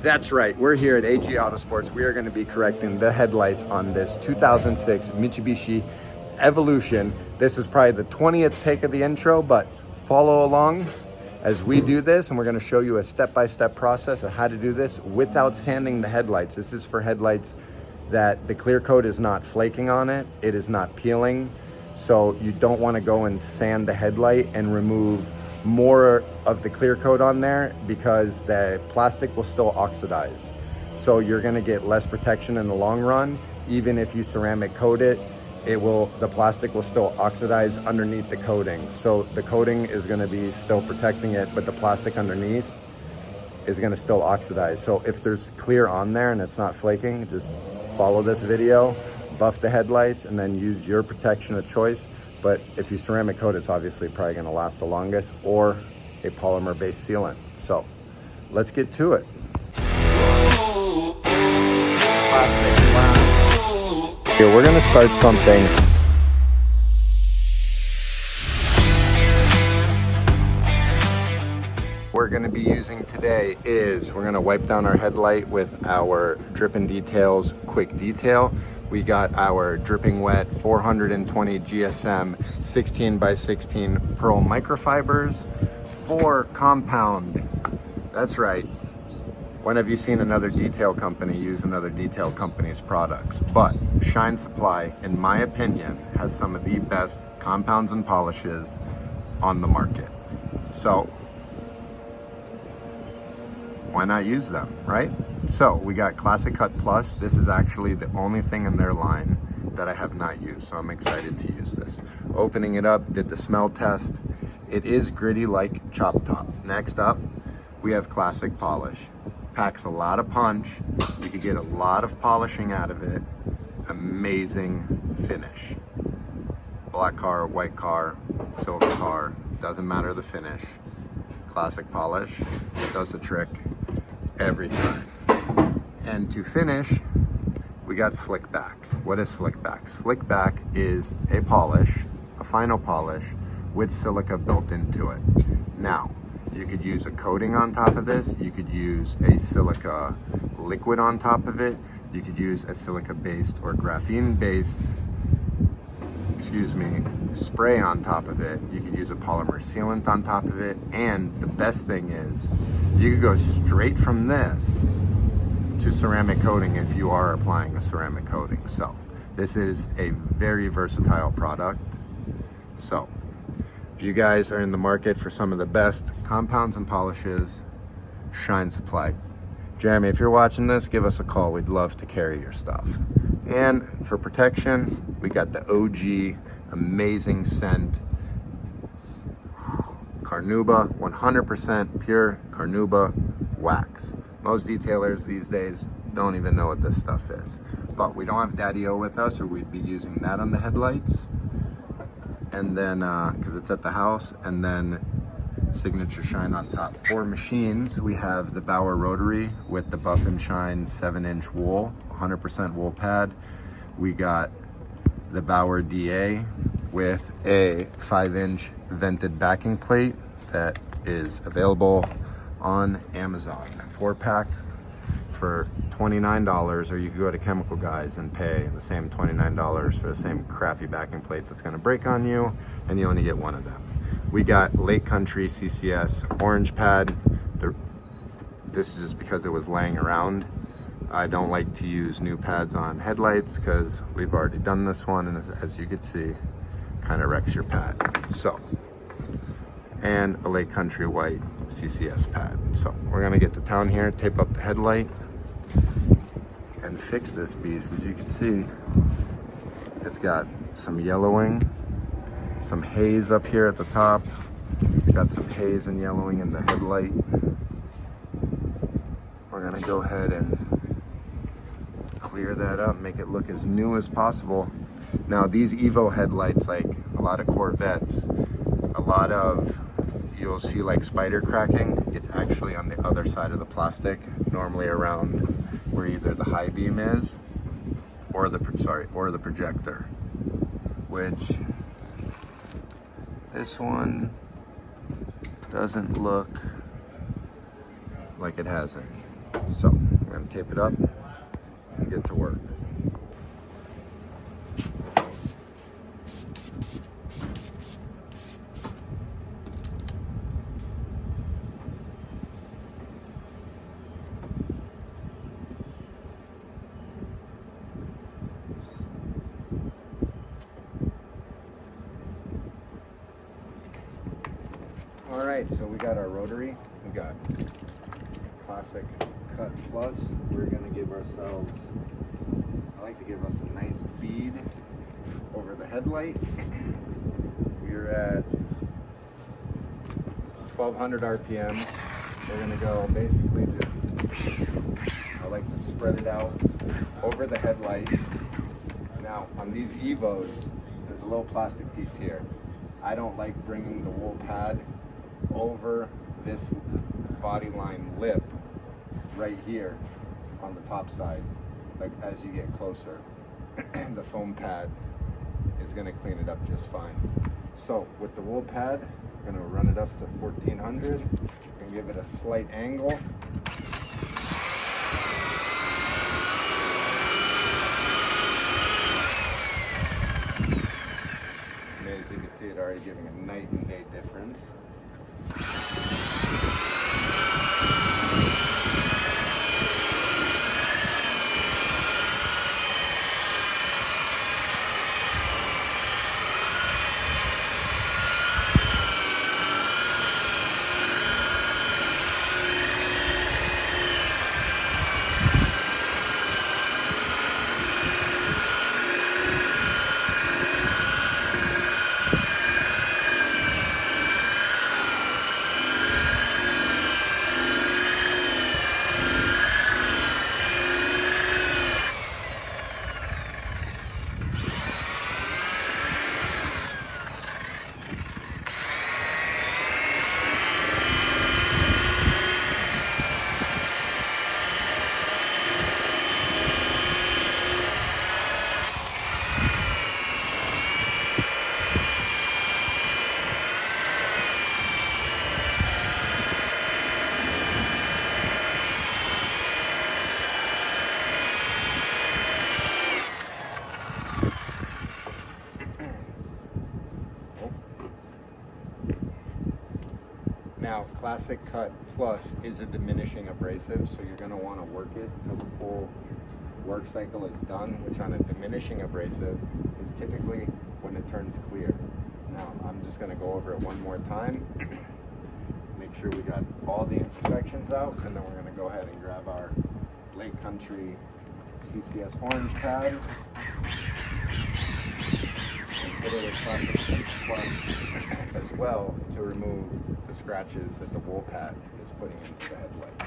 That's right, we're here at AG Autosports. We are going to be correcting the headlights on this 2006 Mitsubishi Evolution. This was probably the 20th take of the intro, but follow along as we do this, and we're going to show you a step-by-step process of how to do this without sanding the headlights. This is for headlights that the clear coat is not flaking on it, it is not peeling, so you don't want to go and sand the headlight and remove more of the clear coat on there because the plastic will still oxidize. So you're going to get less protection in the long run. Even if you ceramic coat it, the plastic will still oxidize underneath the coating. So the coating is going to be still protecting it, but the plastic underneath is going to still oxidize. So if there's clear on there and it's not flaking, just follow this video, buff the headlights, and then use your protection of choice. But if you ceramic coat, it's obviously probably going to last the longest, or a polymer based sealant. So let's get to it. Here, we're going to start something. We're going to be using today is we're going to wipe down our headlight with our Drippin' Details Quick Detail. We got our dripping wet 420 GSM 16x16 pearl microfibers for compound. That's right. When have you seen another detail company use another detail company's products? But Shine Supply, in my opinion, has some of the best compounds and polishes on the market. So why not use them, right? So we got Classic Cut Plus. This is actually the only thing in their line that I have not used, so I'm excited to use this. Opening it up, did the smell test. It is gritty like Chop Top. Next up, we have Classic Polish. Packs a lot of punch. You could get a lot of polishing out of it. Amazing finish. Black car, white car, silver car, doesn't matter the finish. Classic Polish does the trick every time. And to finish, we got Slick Back. What is Slick Back? Slick Back is a polish, a final polish with silica built into it. Now, you could use a coating on top of this. You could use a silica liquid on top of it. You could use a silica-based or graphene-based, spray on top of it. You could use a polymer sealant on top of it. And the best thing is, you could go straight from this to ceramic coating if you are applying a ceramic coating. So this is a very versatile product. So if you guys are in the market for some of the best compounds and polishes, Shine Supply. Jeremy, if you're watching this, give us a call. We'd love to carry your stuff. And for protection, we got the OG amazing scent Carnauba, 100% pure Carnauba wax. Most detailers these days don't even know what this stuff is. But we don't have Daddy-O with us, or we'd be using that on the headlights. And then, because it's at the house, and then Signature Shine on top. For machines, we have the Bauer Rotary with the Buff and Shine 7-inch wool, 100% wool pad. We got the Bauer DA with a 5-inch vented backing plate that is available on Amazon. 4-pack for $29, or you could go to Chemical Guys and pay the same $29 for the same crappy backing plate that's going to break on you, and you only get one of them. We got Lake Country CCS orange pad. This is just because it was laying around. I don't like to use new pads on headlights because we've already done this one, and as you can see, kind of wrecks your pad. So, and a Lake Country white CCS pad. So we're gonna get to town here, tape up the headlight, and fix this beast. As you can see, it's got some yellowing, some haze up here at the top. It's got some haze and yellowing in the headlight. We're gonna go ahead and clear that up, make it look as new as possible. Now these Evo headlights, like a lot of Corvettes, you'll see like spider cracking. It's actually on the other side of the plastic, normally around where either the high beam is or the projector, which this one doesn't look like it has any. So we're gonna tape it up and get to work. All right, so we got our rotary, we got Classic Cut Plus. We're gonna give ourselves, I like to give us a nice bead over the headlight. We're at 1200 RPM. We're gonna go basically just, I like to spread it out over the headlight. Now on these EVOs, there's a little plastic piece here. I don't like bringing the wool pad over this body line lip right here on the top side. Like as you get closer, the foam pad is going to clean it up just fine. So with the wool pad, we're going to run it up to 1400 and give it a slight angle. And as you can see, it already giving a night and day difference. Now, Classic Cut Plus is a diminishing abrasive, so you're going to want to work it till the full work cycle is done, which on a diminishing abrasive is typically when it turns clear. Now, I'm just going to go over it one more time, make sure we got all the imperfections out, and then we're going to go ahead and grab our Lake Country CCS orange pad and put it with Classic Cut Plus as well to remove the scratches that the wool pad is putting into the headlight.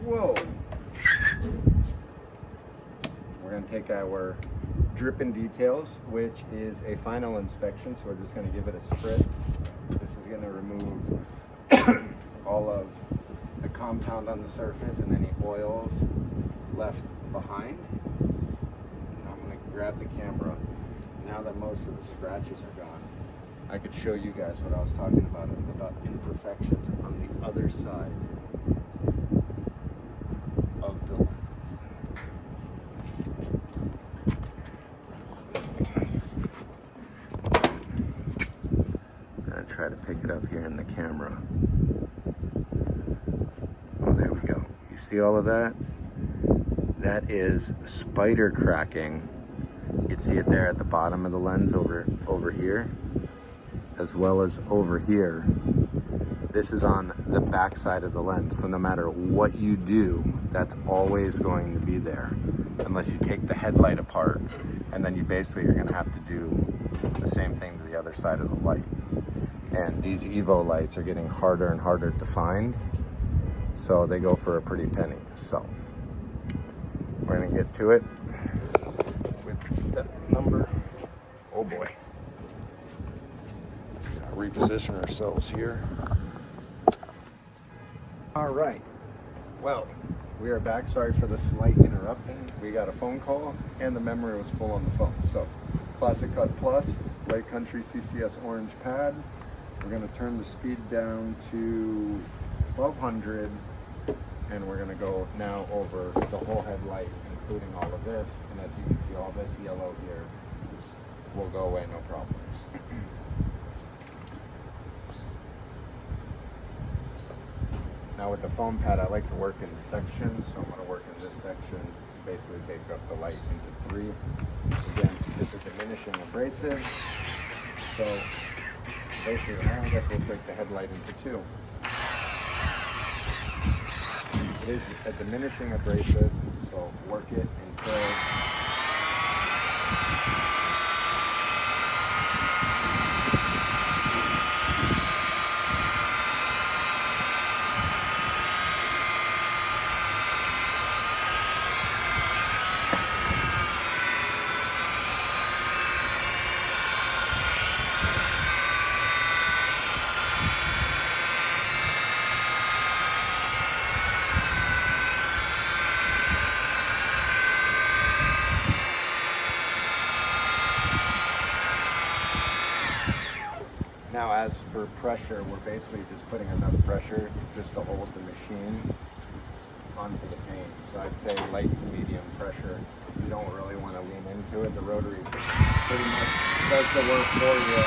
Whoa! We're going to take our dripping details, which is a final inspection, so we're just going to give it a spritz. This is going to remove all of the compound on the surface and any oils left behind. Now I'm going to grab the camera now that most of the scratches are gone. I could show you guys what I was talking about imperfections on the other side of the lens. I'm gonna try to pick it up here in the camera. Oh, there we go. You see all of that? That is spider cracking. You can see it there at the bottom of the lens over here, as well as over here. This is on the back side of the lens, so no matter what you do, that's always going to be there, unless you take the headlight apart, and then you basically are going to have to do the same thing to the other side of the light. And these EVO lights are getting harder and harder to find, so they go for a pretty penny. So we're going to get to it with step number, oh boy, reposition ourselves here. All right, well, we are back. Sorry for the slight interrupting. We got a phone call and the memory was full on the phone. So Classic Cut Plus, Light Country CCS orange pad. We're gonna turn the speed down to 1200, and we're gonna go now over the whole headlight, including all of this. And as you can see, all this yellow here will go away, no problem. Now with the foam pad, I like to work in sections, so I'm going to work in this section, basically bake up the light into 3. Again, it's a diminishing abrasive, so basically I guess we'll break the headlight into 2. It is a diminishing abrasive, so work it until Now as for pressure, we're basically just putting enough pressure just to hold the machine onto the paint. So I'd say light to medium pressure. You don't really want to lean into it. The rotary pretty much does the work for you.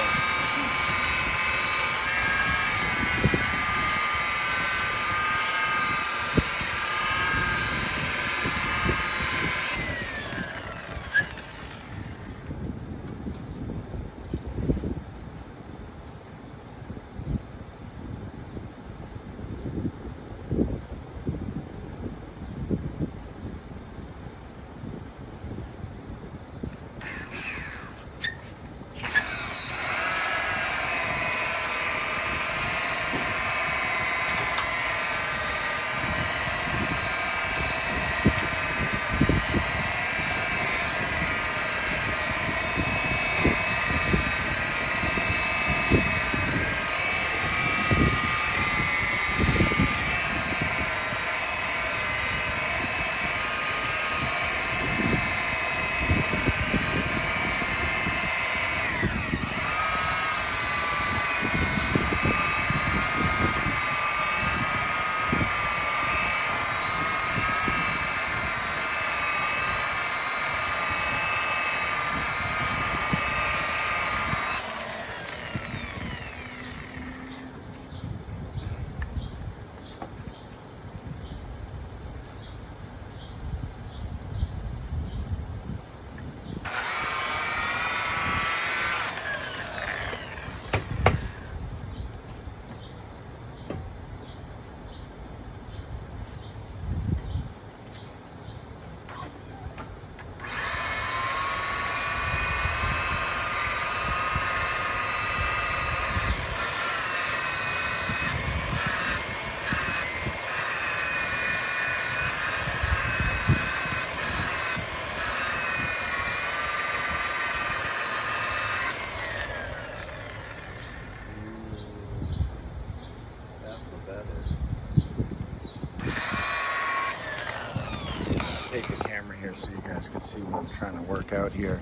Take the camera here so you guys can see what I'm trying to work out here.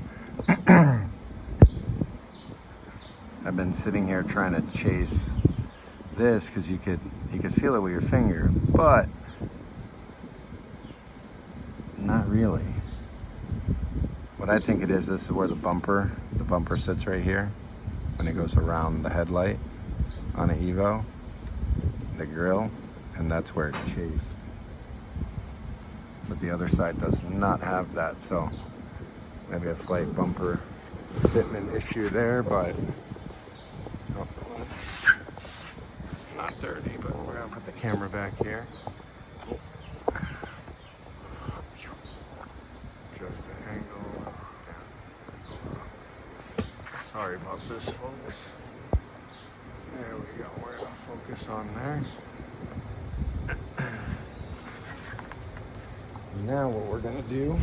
I've been sitting here trying to chase this because you could feel it with your finger, but not really. What I think it is, this is where the bumper sits right here when it goes around the headlight on an Evo, the grill, and that's where it chafed. But the other side does not have that, so maybe a slight bumper fitment issue there, but it's not dirty. But we're gonna put the camera back here. Just the angle. Sorry about this, folks. There we go. We're gonna focus on there. Now what we're gonna do,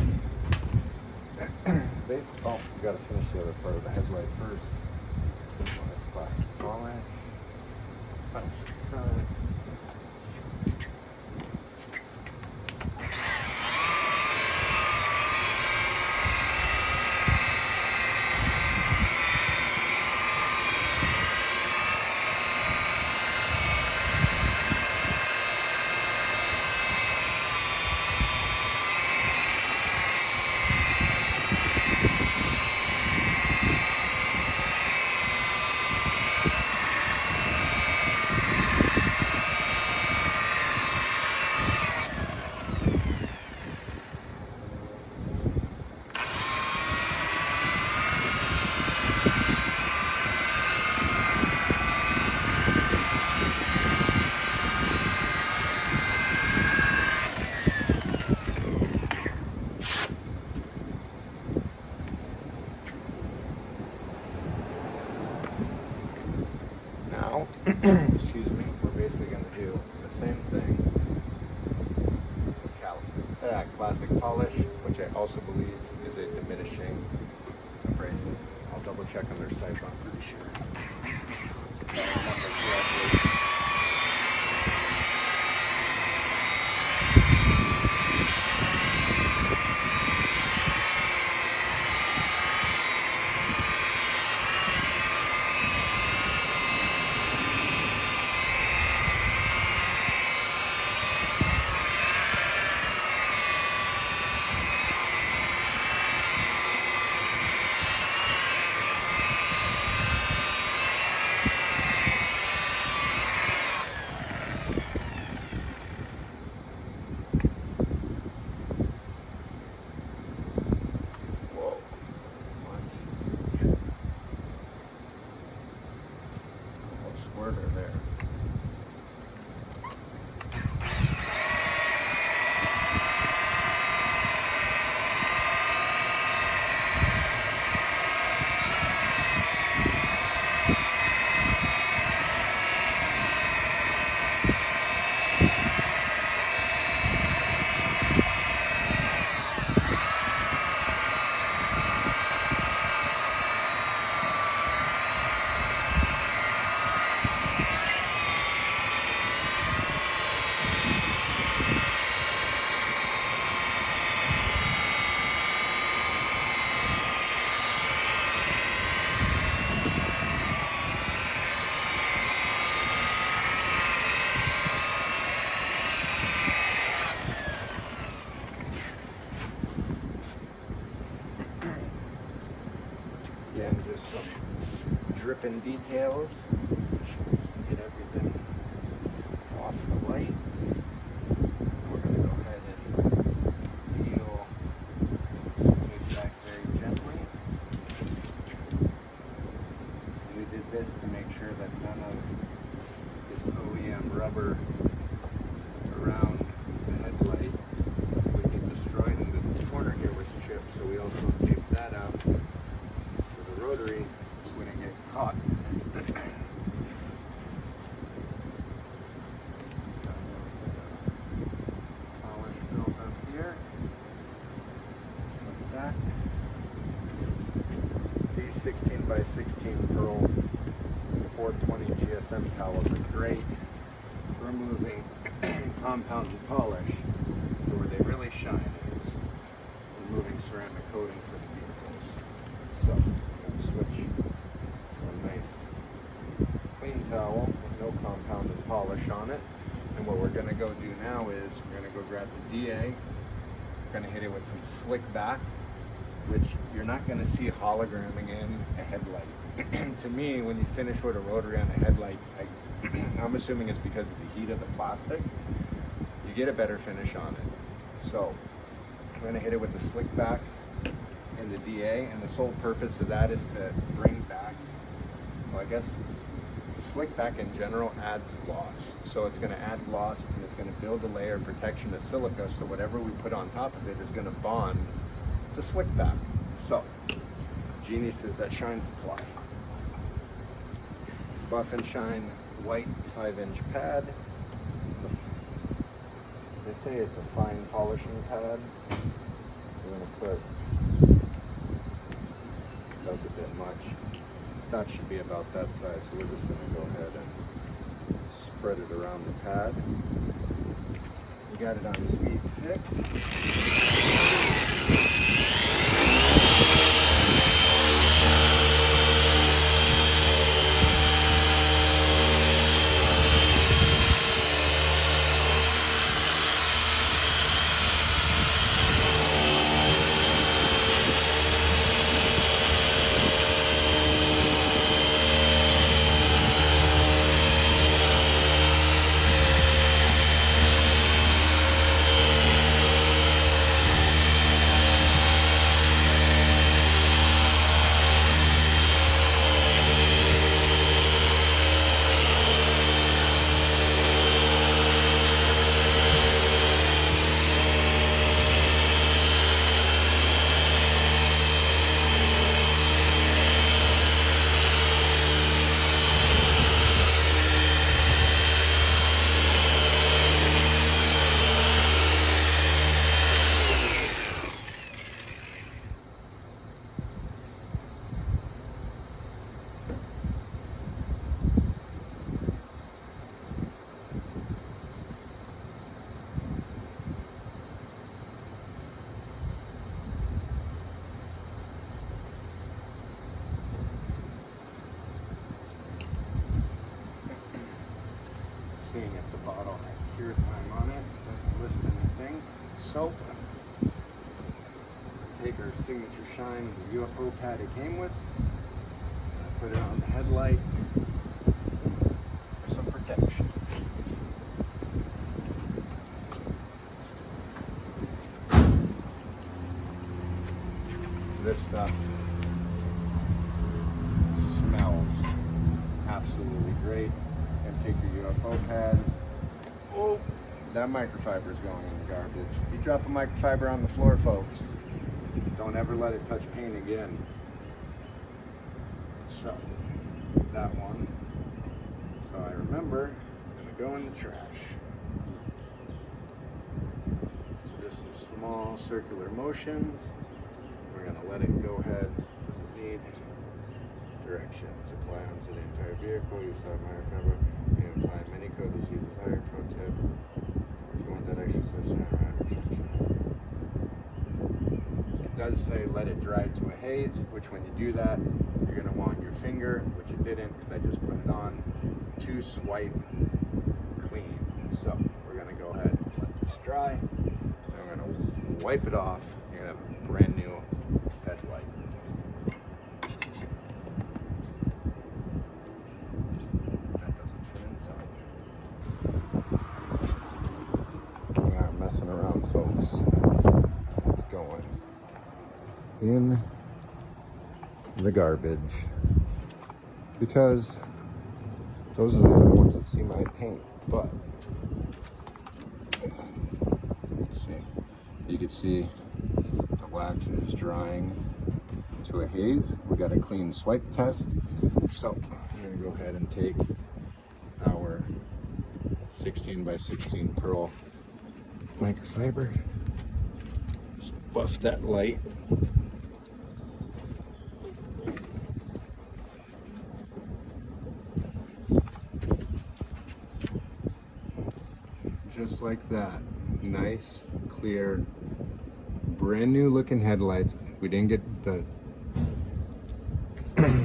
we gotta finish the other part of the headlight first. This one is plastic polish, plastic cut. Excuse me, we're basically going to do the same thing with classic polish, which I also believe is a diminishing abrasive. I'll double check on their site, but I'm pretty sure. There. Again, just some dripping details just to get everything off the light. We're going to go ahead and peel it back very gently. We did this to make sure that none of this OEM rubber around the headlight would get destroyed, and the corner here was chipped, so we also taped that out. Rotary wouldn't get caught. Polish built up here, just like that. These 16 by 16 pearl 420 GSM towels are great for removing compounded polish, but where they really shine is removing ceramic coating for the vehicles. So switch to a nice polish on it. And what we're gonna go do now is we're gonna go grab the DA. We're gonna hit it with some slick back, which you're not gonna see hologramming in a headlight. To me, when you finish with a rotary on a headlight, I'm assuming it's because of the heat of the plastic, you get a better finish on it. So we're gonna hit it with the slick back and the DA, and the sole purpose of that is to bring back, well, I guess the slick back in general adds gloss. So it's gonna add gloss and it's gonna build a layer of protection of silica, so whatever we put on top of it is gonna bond to slick back. So, Genius is that shine supply. Buff and Shine white 5-inch pad. They say it's a fine polishing pad. We're gonna put, that's a bit much. That should be about that size, so we're just gonna go ahead and spread it around the pad. We got it on speed 6. At the bottle, here time on it, doesn't list anything. So, take our signature shine, the UFO pad it came with, put it on the headlight for some protection. This stuff smells absolutely great. And take your UFO pad. Oh, that microfiber is going in the garbage. You drop a microfiber on the floor, folks, don't ever let it touch paint again. So, that one, so I remember, it's gonna go in the trash. So just some small circular motions. We're gonna let it go ahead. Doesn't need directions. Apply onto the entire vehicle. Use that microfiber. And apply many coat as you desire. Pro tip. If you want that extra it does say let it dry to a haze, which when you do that, you're going to want your finger, which it didn't because I just put it on, to swipe clean. So we're going to go ahead and let this dry. And we're going to wipe it off. You're going to have a brand new headlight. Messing around, folks. It's going in the garbage because those are the only ones that see my paint. But let's see, you can see the wax is drying to a haze. We got a clean swipe test, so I'm going to go ahead and take our 16 by 16 pearl microfiber, just buff that light. Just like that. Nice, clear, brand new looking headlights. We didn't get the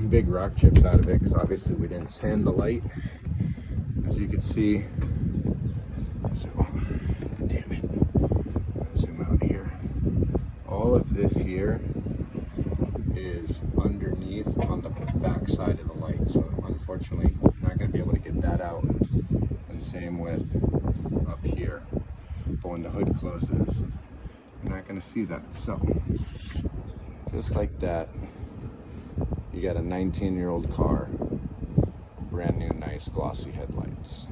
big rock chips out of it because obviously we didn't sand the light. As you can see, so, damn it, I'll zoom out here. All of this here is underneath on the back side of the light, so unfortunately I'm not going to be able to get that out, and same with up here. But when the hood closes, you're not going to see that. So just like that, you got a 19-year-old car, brand new nice glossy headlights.